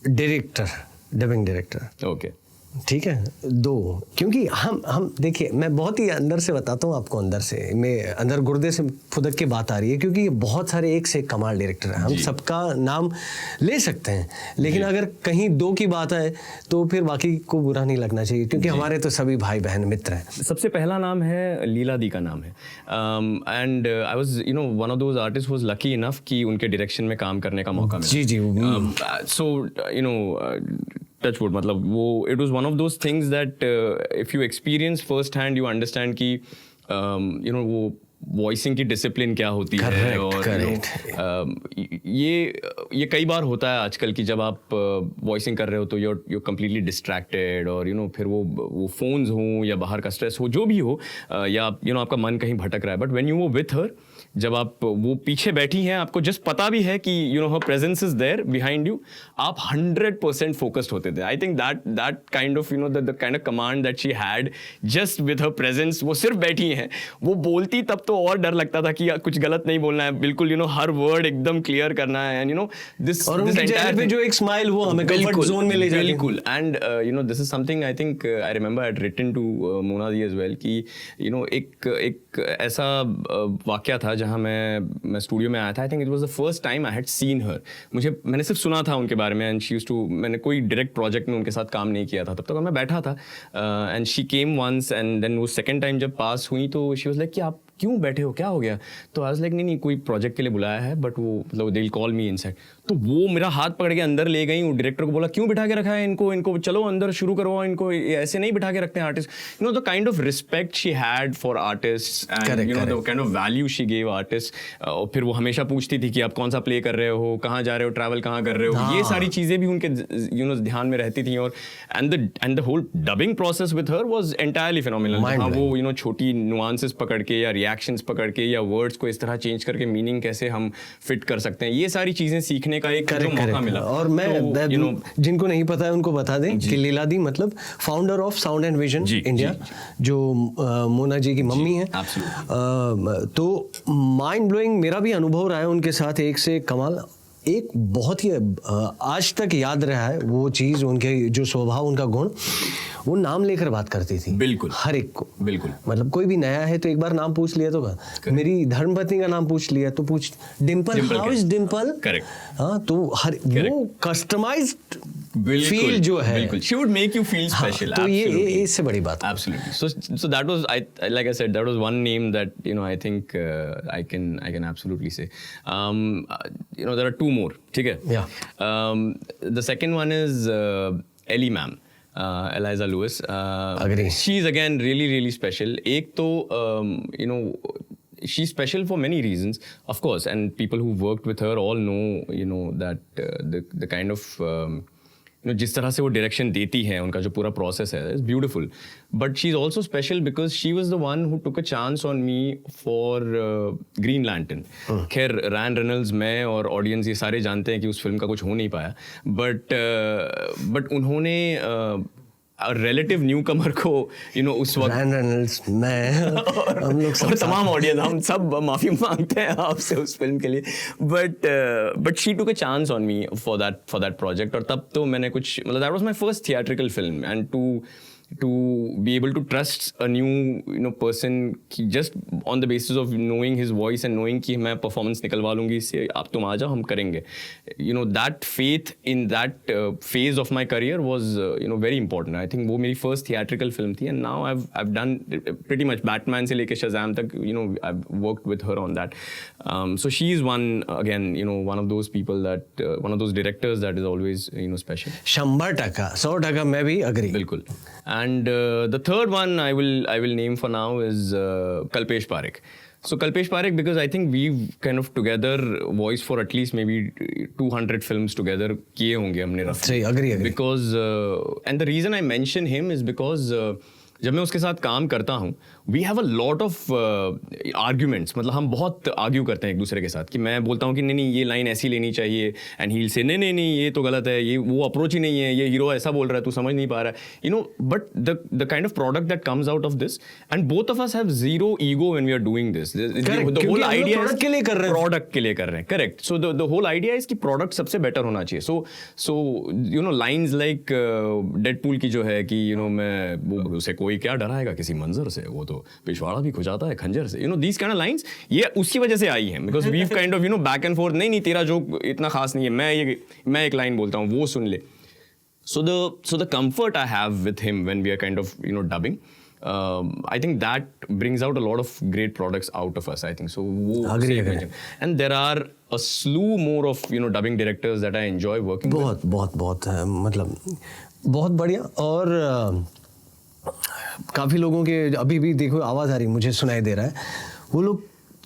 director, dubbing director? Okay, ठीक है, 2. क्योंकि हम देखिए, मैं बहुत ही अंदर से बताता हूँ आपको, अंदर गुर्दे से फुदक के बात आ रही है, क्योंकि ये बहुत सारे एक से एक कमाल डायरेक्टर हैं. हम सबका नाम ले सकते हैं, लेकिन अगर कहीं 2 की बात आए तो फिर बाकी को बुरा नहीं लगना चाहिए, क्योंकि हमारे तो सभी भाई बहन मित्र हैं. सबसे पहला नाम है लीला दी का नाम है. And I was one of those artist was lucky enough कि उनके डायरेक्शन में काम करने का मौका मिला. जी. सो टचवुड, मतलब वो it was one of those things that if you experience first hand you understand कि वो वॉइसिंग की डिसिप्लिन क्या होती है. और ये कई बार होता है आजकल कि जब आप वॉइसिंग कर रहे हो तो you're completely distracted, और फिर वो फोन्स हों या बाहर का स्ट्रेस हो, जो भी हो, या आपका मन कहीं भटक रहा है. But when you were with her, जब आप वो पीछे बैठी हैं, आपको जस्ट पता भी है कि हर presence is there behind you, आप 100% फोकस्ड होते थे. I think that kind of the kind of command that she had just with her presence. वो सिर्फ बैठी हैं, वो बोलती तब तो तो और डर लगता था कि कुछ गलत नहीं बोलना है, बिल्कुल हर वर्ड एकदम क्लियर करना है, एंड दिस और उनके चेहरे पे जो एक स्माइल वो हमें कंफर्ट जोन में ले जाती है। बिल्कुल, and this is something I think I remember I had written to Mona ji as well कि एक ऐसा वाकया था जहां मैं स्टूडियो में आया था। I think it was the first time I had seen हर। मैंने सिर्फ सुना था उनके बारे में, एंड शी यूज्ड टू, मैंने कोई डायरेक्ट प्रोजेक्ट में उनके साथ काम नहीं किया था तब तक, मैं बैठा था, and she came once, and then वो सेकंड टाइम जब पास हुई तो शी वाज लाइक कि आप क्यों बैठे हो, क्या हो गया? तो आई वाज लाइक नहीं कोई प्रोजेक्ट के लिए बुलाया है, बट वो मतलब they will call me inside. तो वो मेरा हाथ पकड़ के अंदर ले गई, वो डायरेक्टर को बोला क्यों बिठा के रखा है इनको चलो अंदर शुरू करो, इनको ऐसे नहीं बिठा के रखते हैं artist. The kind of respect she had for artist, and the kind of value she gave artist. और फिर वो हमेशा पूछती थी कि आप कौन सा प्ले कर रहे हो, कहाँ जा रहे हो, ट्रैवल कहाँ कर रहे हो, ये सारी चीज़ें भी उनके ध्यान में रहती थी। और and the whole dubbing process with her was entirely phenomenal. हाँ, वो छोटी नुआंसेस पकड़ के या रिएक्शंस पकड़ के या वर्ड्स को इस तरह चेंज करके मीनिंग कैसे हम फिट कर सकते हैं, ये सारी चीजें सीखने का एक मौका मिला। और मैं जिनको नहीं पता है उनको बता दें कि लीला दी मतलब founder of sound and vision India, जो मोना जी की मम्मी है। तो माइंड ब्लोइंग मेरा भी अनुभव रहा है उनके साथ, एक से एक कमाल। एक बहुत ही आज तक याद रहा है वो चीज़, उनके जो स्वभाव, उनका गुण, वो नाम लेकर बात करती थी। बिल्कुल, हर एक को। बिल्कुल, मतलब कोई भी नया है तो एक बार नाम पूछ लिया तो मेरी धर्मपत्नी का नाम पूछ लिया तो पूछ Dimple, how is Dimple. Correct. हाँ, तो हर वो कस्टमाइज्ड फील जो है, बिल्कुल, she would make you feel special। तो ये इससे बड़ी बात। Absolutely। So that was, like I said, that was one name that I think I can absolutely say। there are two more, ठीक है? Yeah। The second one is Ellie ma'am, Eliza Lewis। Agree। She's again really special। एक तो she's special for many reasons, of course, and people who worked with her all know that the kind of जिस तरह से वो डायरेक्शन देती है, उनका जो पूरा प्रोसेस है, it's beautiful. But she is also special because she was the one who took a chance on me for green lantern. खैर रायन रेनल्ड्स, मैं और ऑडियंस ये सारे जानते हैं कि उस फिल्म का कुछ हो नहीं पाया, बट उन्होंने रिलेटिव न्यू कमर को उस वक्त, रायन रेनल्ड्स, मैं हम लोग सब, और तमाम ऑडियंस, हम सब माफ़ी मांगते हैं आपसे उस फिल्म के लिए, but she took a chance on me for that project. और तब तो मैंने कुछ, मतलब that was my first theatrical film, and to be able to trust a new person just on the basis of knowing his voice and knowing कि मैं performance निकलवा लूँगी इससे, आप तुम आ जाओ, हम करेंगे। that faith in that phase of my career was very important। I think वो मेरी first theatrical film थी, and now I've done pretty much Batman से लेके Shazam तक, I've worked with her on that। So she is one, again, one of those people that one of those directors that is always special। 100%, 100% मैं भी agree। बिल्कुल। And the third one I will name for now is Kalpesh Parekh। So Kalpesh Parekh, because I think we've kind of together voiced for at least maybe 200 films together किए होंगे हमने roughly। agree। Because and the reason I mention him is because जब मैं उसके साथ काम करता हूँ, we have a lot of arguments, मतलब हम बहुत आर्ग्यू करते हैं एक दूसरे के साथ, कि मैं बोलता हूँ कि नहीं ये लाइन ऐसी लेनी चाहिए, एंड ही विल से नहीं ये तो गलत है, ये वो अप्रोच ही नहीं है, ये हीरो ऐसा बोल रहा है, तू समझ नहीं पा रहा है, but the kind of product that comes out of this, and both of us have zero ego when we are doing this. The whole idea product के लिए कर रहे हैं। Correct. So the whole idea is कि प्रोडक्ट सबसे बेटर होना चाहिए। सो लाइंस लाइक डेडपूल की जो है कि मैं उसे कोई क्या डराएगा किसी मंजर से, वो तो पिछवाड़ा भी खुजाता है खंजर से, दीस काइंड ऑफ लाइंस, ये उसकी वजह से आई हैं, because we kind of back and forth, नहीं तेरा जोक इतना खास नहीं है, मैं एक लाइन बोलता हूँ, वो सुन ले। So the comfort I have with him when we are kind of dubbing, I think that brings out a lot of great products out of us, I think so। agree। And there are a slew more of dubbing directors that I enjoy working with। बहुत मतलब बहुत बढ़िया। और काफ़ी लोगों के अभी भी देखो आवाज़ आ रही, मुझे सुनाई दे रहा है, वो लोग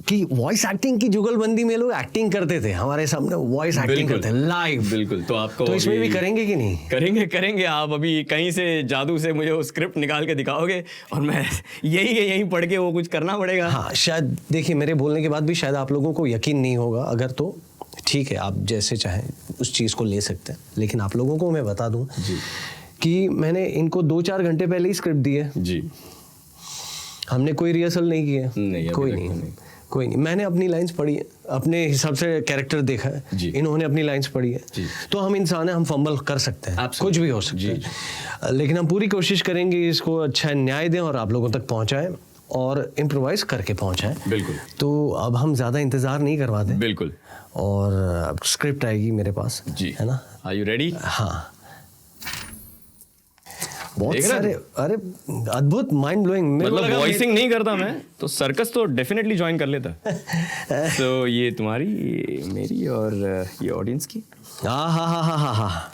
कि वॉइस एक्टिंग की जुगलबंदी में लोग एक्टिंग करते थे हमारे सामने, वॉइस एक्टिंग करते हैं लाइव। बिल्कुल। तो आपको तो इसमें भी करेंगे कि नहीं? करेंगे आप अभी कहीं से जादू से मुझे वो स्क्रिप्ट निकाल के दिखाओगे और मैं यही पढ़ के वो कुछ करना पड़ेगा। हाँ, शायद देखिए मेरे बोलने के बाद भी शायद आप लोगों को यकीन नहीं होगा, अगर तो ठीक है, आप जैसे चाहें उस चीज़ को ले सकते हैं, लेकिन आप लोगों को मैं बता दूँ कि मैंने इनको 2-4 घंटे पहले ही स्क्रिप्ट दी है जी। हमने कोई रिहर्सल नहीं की है। नहीं, अभी कोई तक नहीं, नहीं। कोई नहीं। मैंने अपनी लाइंस पढ़ी है, अपने हिसाब से कैरेक्टर देखा है, जी। इन्होंने अपनी लाइंस पढ़ी है, तो हम इंसान हैं, हम फंबल कर सकते हैं, Absolutely. कुछ भी हो सकता है। लेकिन हम पूरी कोशिश करेंगे इसको अच्छा न्याय दें और आप लोगों तक पहुंचाएं और इम्प्रोवाइज करके पहुंचाएं। बिल्कुल। तो अब हम ज़्यादा इंतज़ार नहीं करवाते, बिल्कुल। और अब स्क्रिप्ट आएगी मेरे पास, जी, है ना? Are you ready? हाँ, बहुत देख रहे सारे, अरे अद्भुत, माइंड ब्लोइंग। मतलब वॉइसिंग नहीं करता मैं तो सर्कस तो डेफिनेटली ज्वाइन कर लेता। तो ये तुम्हारी, ये मेरी और ये ऑडियंस की। हाँ,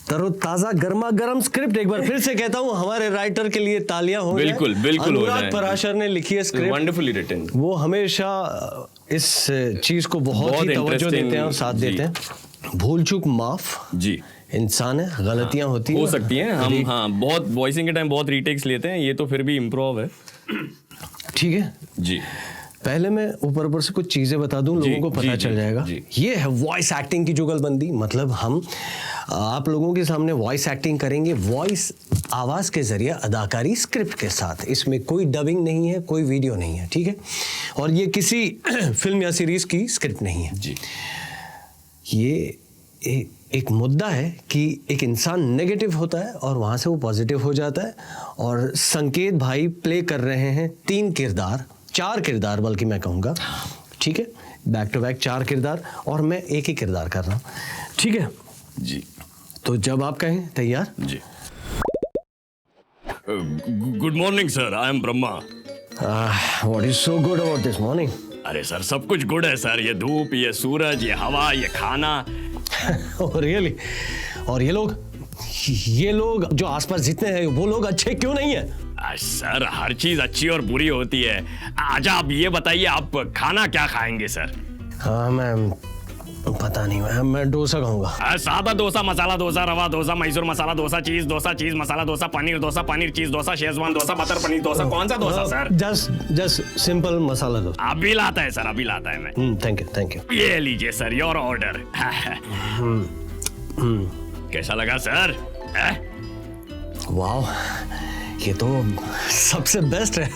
तरोताजा गर्मा गर्म स्क्रिप्ट। एक बार फिर से कहता हूँ, हमारे राइटर के लिए तालियां हो जाएं। बिल्कुल, बिल्कुल हो अनुराग जाएं। पराशर ने लिखी है स्क्रिप्ट, वंडरफुली रिटन। वो हमेशा इस चीज को बहुत ही तवज्जो interesting, देते हैं और साथ जी। देते हैं। भूल चूक माफ, जी, इंसान है, गलतियां होती हो सकती हैं। हम हाँ बहुत वॉइसिंग के टाइम बहुत रीटेक्स लेते हैं, ये तो फिर भी इम्प्रोव है। ठीक है। जी, पहले मैं ऊपर से कुछ चीजें बता दूं, लोगों को पता जी, चल जी, जाएगा। जी। ये है वॉइस एक्टिंग की जुगलबंदी। मतलब हम आप लोगों के सामने वॉइस एक्टिंग करेंगे, वॉइस आवाज के जरिए अदाकारी स्क्रिप्ट के साथ। इसमें कोई डबिंग नहीं है, कोई वीडियो नहीं है, ठीक है? और ये किसी फिल्म या सीरीज की स्क्रिप्ट नहीं है। जी, ये एक मुद्दा है कि एक इंसान नेगेटिव होता है और वहाँ से वो पॉजिटिव हो जाता है, और संकेत भाई प्ले कर रहे हैं 4 किरदार बल्कि मैं कहूँगा, ठीक है? बैक टू बैक 4 किरदार, और मैं एक ही किरदार कर रहा हूँ, ठीक है? जी, तो जब आप कहें तैयार। जी। Good morning sir, I am Brahma. What is so good about this morning? अरे सर, सब कुछ गुड है सर। ये धूप, ये सूरज, ये हवा, ये खाना। रियली? और ये लोग जो आसपास जितने हैं, वो लोग अच्छे क्यों नहीं है? सर, हर चीज अच्छी और बुरी होती है। अच्छा, आप ये बताइए, आप खाना क्या खाएंगे सर? हाँ, मैं पता नहीं, मैं डोसा खाऊंगा। सादा डोसा, मसाला डोसा, रवा डोसा, मैसूर मसाला डोसा, चीज मसाला डोसा, पनीर चीज डोसा, शेजवान डोसा, बटर पनीर डोसा। कौन सा dosa sir? Just simple masala dosa. अभी लाता है सर, अभी लाता है मैं। Thank you. ये लीजिए सर, योर ऑर्डर। कैसा लगा सर? वाह, ये तो सबसे बेस्ट है।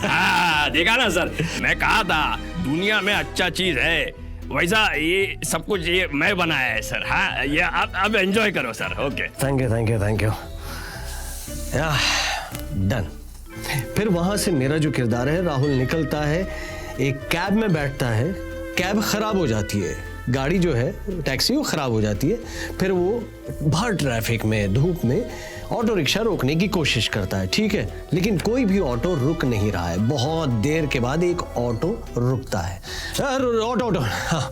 देखा ना सर, मैं कहा था दुनिया में अच्छा चीज है। वैसा ये सब कुछ ये मैं बनाया है सर। हाँ, ये आप अब एंजॉय करो sir. Okay, thank you. Done. फिर वहां से मेरा जो किरदार है, राहुल निकलता है, एक कैब में बैठता है, कैब खराब हो जाती है, गाड़ी जो है टैक्सी वो खराब हो जाती है। फिर वो भर ट्रैफिक में, धूप में ऑटो रिक्शा रोकने की कोशिश करता है, ठीक है? लेकिन कोई भी ऑटो रुक नहीं रहा है। बहुत देर के बाद एक ऑटो रुकता है। ऑटो हाँ।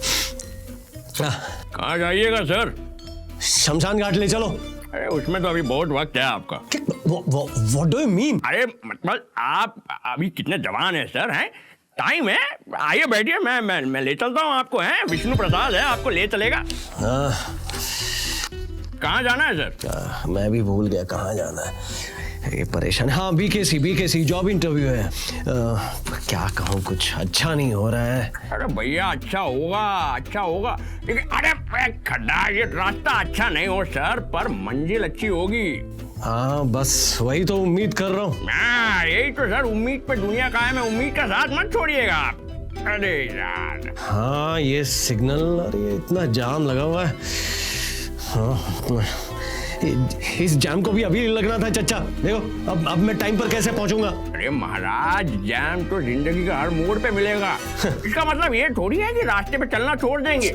कहाँ जाइएगा सर? शमशान घाट ले चलो। अरे उसमें तो अभी बहुत वक्त है आपका। What do you mean? अरे मतलब आप अभी कितने जवान हैं सर, हैं? टाइम है, आइए बैठिए, मैं ले चलता हूँ आपको। हैं, विष्णु प्रसाद है, आपको ले चलेगा। कहाँ जाना है सर? मैं भी भूल गया कहाँ जाना है। ये परेशान। हाँ, बीकेसी जॉब इंटरव्यू है। क्या कहूँ, कुछ अच्छा नहीं हो रहा है। अरे भैया, अच्छा होगा लेकिन अरे खड्डा, ये रास्ता अच्छा नहीं हो सर, पर मंजिल अच्छी होगी। हाँ, बस वही तो उम्मीद कर रहा हूँ। यही तो सर, उम्मीद पे दुनिया कायम है, उम्मीद का साथ मत छोड़िएगा आप। अरे यार, हाँ, ये सिग्नल और ये इतना जाम लगा हुआ है। हाँ, इस जाम को भी अभी लगना था चच्चा। देखो अब मैं टाइम पर कैसे पहुंचूंगा? अरे महाराज, जैम तो जिंदगी का हर मोड़ पे मिलेगा। इसका मतलब ये थोड़ी है कि रास्ते पे चलना छोड़ देंगे।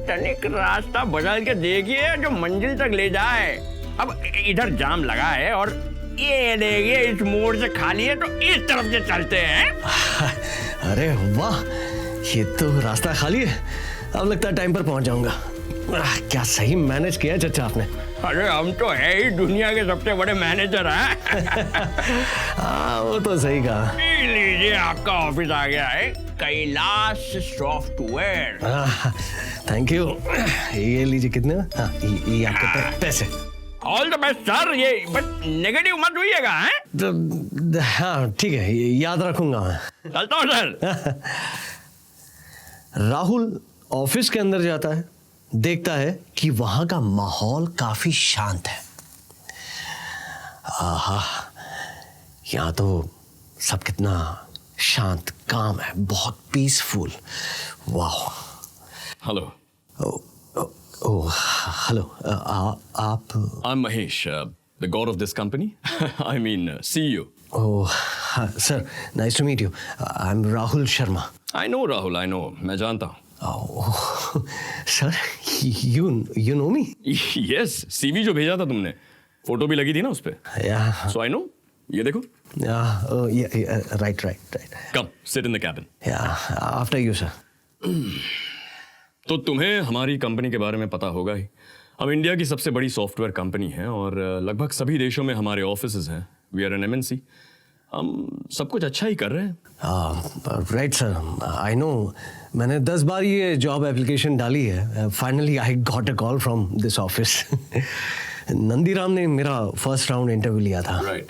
तनिक रास्ता बदल के देखिए जो मंजिल तक ले जाए। अब इधर जाम लगा है और ये देखिए इस मोड़ से खाली है, तो इस तरफ से चलते हैं। अरे वाह, ये तो रास्ता खाली है। अब लगता है टाइम पर पहुंच जाऊंगा। क्या सही मैनेज किया चच्चा आपने। अरे हम तो है ही दुनिया के सबसे बड़े मैनेजर हैं। हाँ, वो तो सही कहा। लीजिए, आपका ऑफिस आ गया है, कैलाश सॉफ्टवेयर। Thank you. ये लीजिए, कितने? हाँ, ये आपके पैसे। All the best sir. ये बस नेगेटिव मत हुईएगा। हैं? हाँ, ठीक है, याद रखूंगा मैं। चलता हूँ सर। राहुल ऑफिस के अंदर जाता है, देखता है कि वहां का माहौल काफी शांत है। आहा, यहाँ तो सब कितना शांत काम है, बहुत पीसफुल। वाह। हेलो। Oh hello. आप? I am Mahesh, the god of this company. I mean CEO. Oh sir, nice to meet you. I am Rahul Sharma. I know Rahul, I know, मैं जानता हूँ। Oh sir, you know me? Yes, CV जो भेजा था तुमने, फोटो भी लगी थी ना उस पे। या सो आई नो, ये देखो। Right. Come, sit in the cabin. या आफ्टर यू सर। तो तुम्हें हमारी कंपनी के बारे में पता होगा ही। हम इंडिया की सबसे बड़ी सॉफ्टवेयर कंपनी है और लगभग सभी देशों में हमारे ऑफिसेज हैं। We are an MNC। हम सब कुछ अच्छा ही कर रहे हैं। Right sir, I know. मैंने 10 बार ये जॉब एप्लीकेशन डाली है। Finally I got a call from this office. Nandiram ने मेरा फर्स्ट राउंड इंटरव्यू लिया था। राइट।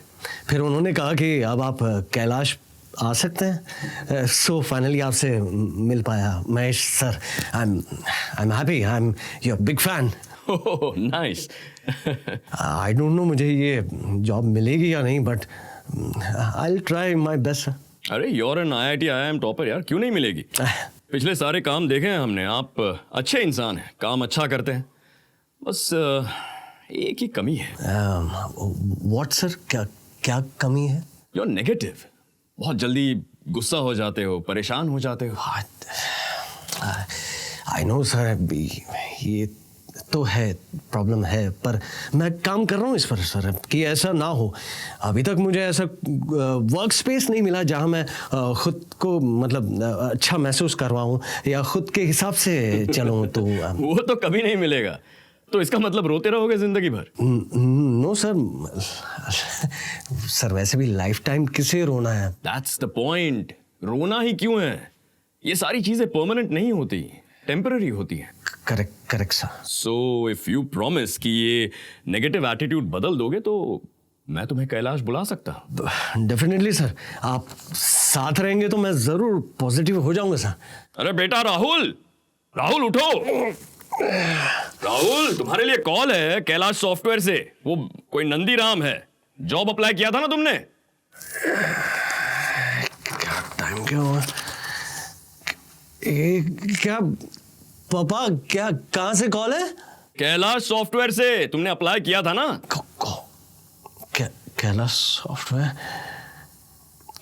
फिर उन्होंने कहा कि अब आप कैलाश आ सकते हैं। सो फाइनली आपसे मिल पाया। Mahesh sir, I am happy, I am your big fan. Nice. I don't know मुझे ये जॉब मिलेगी या नहीं, but I will try my best. अरे you're an IIT IIM topper यार, क्यों नहीं मिलेगी? पिछले सारे काम देखे हैं हमने, आप अच्छे इंसान हैं, काम अच्छा करते हैं। बस एक ही कमी है। What sir? क्या कमी है? You're negative. बहुत जल्दी गुस्सा हो जाते हो, परेशान हो जाते हो। आई नो सर, ये तो है, प्रॉब्लम है, पर मैं काम कर रहा हूँ इस पर सर, कि ऐसा ना हो। अभी तक मुझे ऐसा वर्क स्पेस नहीं मिला जहाँ मैं खुद को मतलब अच्छा महसूस करवाऊँ या खुद के हिसाब से चलूँ। तो वो तो कभी नहीं मिलेगा। तो इसका मतलब रोते रहोगे जिंदगी भर? नो सर, वैसे भी लाइफ टाइम किसे रोना है? That's the point. रोना ही क्यों है? ये सारी चीजें परमानेंट नहीं होती, टेम्पररी होती हैं। Correct sir. So if you promise कि ये नेगेटिव एटीट्यूड बदल दोगे तो मैं तुम्हें कैलाश बुला सकता हूँ। डेफिनेटली सर, आप साथ रहेंगे तो मैं जरूर पॉजिटिव हो जाऊंगा सर। अरे बेटा राहुल, राहुल उठो। राहुल, तुम्हारे लिए कॉल है कैलाश सॉफ्टवेयर से। वो कोई नंदीराम है, जॉब अप्लाई किया था ना तुमने? क्या टाइम क्या हुआ? क्या पापा, क्या कहाँ से कॉल है? कैलाश सॉफ्टवेयर से, तुमने अप्लाई किया था ना? कैलाश सॉफ्टवेयर?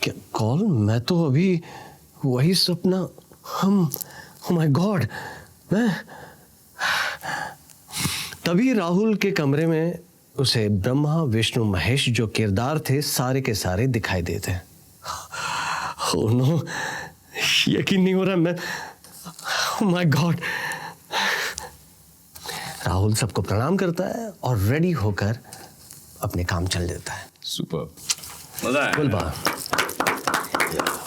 क्या कॉल? मैं तो अभी वही सपना, oh my God, मैं तभी राहुल के कमरे में उसे ब्रह्मा विष्णु महेश जो किरदार थे सारे के सारे दिखाई देते हैं। Oh no, यकीन नहीं हो रहा। मैं oh my God। राहुल सबको प्रणाम करता है और रेडी होकर अपने काम चल देता है। सुपर, मजा आया।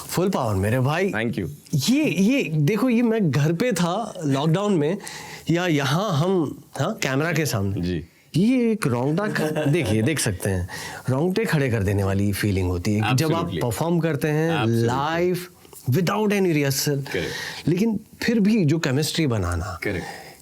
फुल पावर मेरे भाई। Thank you. ये देखो, ये मैं घर पे था लॉकडाउन में, या यहाँ हम कैमरा के सामने जी। ये एक रोंगटा देखिए, देख सकते हैं, रोंगटे खड़े कर देने वाली फीलिंग होती है जब आप परफॉर्म करते हैं लाइव विदाउट एनी रिहर्सल। लेकिन फिर भी जो केमिस्ट्री बनाना,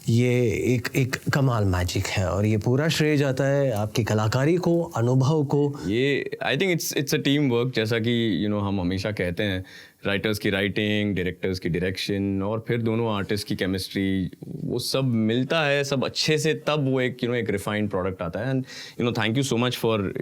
ये एक कमाल मैजिक है और ये पूरा श्रेय जाता है आपकी कलाकारी को, अनुभव को। ये I think it's a team work, जैसा कि हम हमेशा कहते हैं, राइटर्स की राइटिंग, डायरेक्टर्स की डायरेक्शन और फिर दोनों आर्टिस्ट की केमिस्ट्री, वो सब मिलता है सब अच्छे से, तब वो एक एक रिफाइंड प्रोडक्ट आता है। And thank you so much for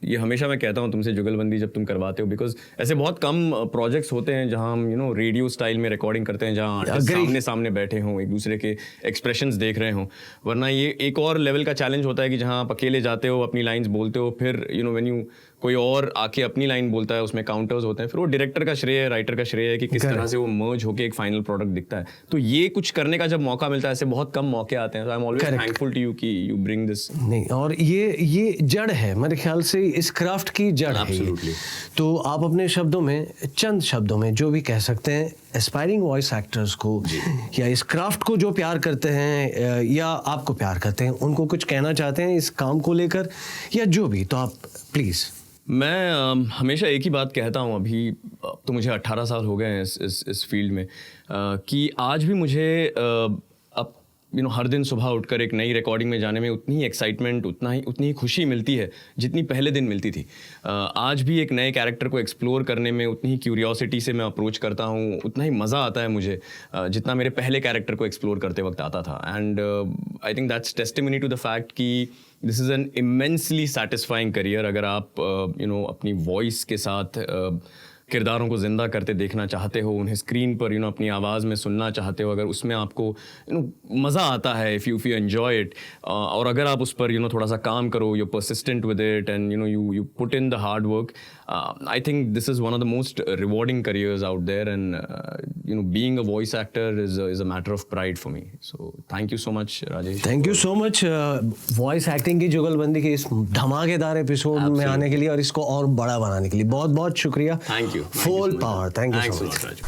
ये हमेशा मैं कहता हूँ तुमसे जुगलबंदी जब तुम करवाते हो, बिकॉज ऐसे बहुत कम प्रोजेक्ट्स होते हैं जहाँ हम रेडियो स्टाइल में रिकॉर्डिंग करते हैं, जहाँ आर्टिस्ट सामने सामने बैठे हों, एक दूसरे के एक्सप्रेशंस देख रहे हों। वरना ये एक और लेवल का चैलेंज होता है कि जहाँ आप अकेले जाते हो, अपनी लाइन्स बोलते हो, फिर व्हेन यू कोई और आके अपनी लाइन बोलता है, उसमें काउंटर्स होते हैं, फिर वो डायरेक्टर का श्रेय है, राइटर का श्रेय है कि किस तरह से वो मर्ज होके एक फाइनल प्रोडक्ट दिखता है। तो ये कुछ करने का जब मौका मिलता है, ऐसे बहुत कम मौके आते हैं। I am always thankful to you कि यू ब्रिंग दिस। नहीं, और ये जड़ है मेरे ख्याल से, इस क्राफ्ट की जड़ है। तो आप अपने शब्दों में, चंद शब्दों में जो भी कह सकते हैं एस्पायरिंग वॉइस एक्टर्स को या इस क्राफ्ट को जो प्यार करते हैं या आपको प्यार करते हैं, उनको कुछ कहना चाहते हैं इस काम को लेकर या जो भी, तो आप प्लीज़। मैं हमेशा एक ही बात कहता हूँ, अभी तो मुझे 18 साल हो गए हैं इस फील्ड में, कि आज भी मुझे हर दिन सुबह उठकर एक नई रिकॉर्डिंग में जाने में उतनी ही एक्साइटमेंट, उतनी ही खुशी मिलती है जितनी पहले दिन मिलती थी। आज भी एक नए कैरेक्टर को एक्सप्लोर करने में उतनी ही क्यूरियोसिटी से मैं अप्रोच करता हूँ, उतना ही मज़ा आता है मुझे जितना मेरे पहले कैरेक्टर को एक्सप्लोर करते वक्त आता था। And I think that's testimony to the fact कि this is an immensely satisfying career. अगर आप अपनी वॉइस के साथ किरदारों को ज़िंदा करते देखना चाहते हो, उन्हें स्क्रीन पर अपनी आवाज़ में सुनना चाहते हो, अगर उसमें आपको मज़ा आता है, इफ़ यू एन्जॉय इट, और अगर आप उस पर थोड़ा सा काम करो, you persistent with it and you put in the hard work, I think this is one of the most rewarding careers out there. And being a voice actor is a matter of pride for me. So thank you so much Rajesh. Thank you so much voice acting की जुगलबंदी के इस धमाकेदार एपिसोड में आने के लिए और इसको और बड़ा बनाने के लिए बहुत बहुत शुक्रिया। Thank you. Full power. Thank you so much. Raju.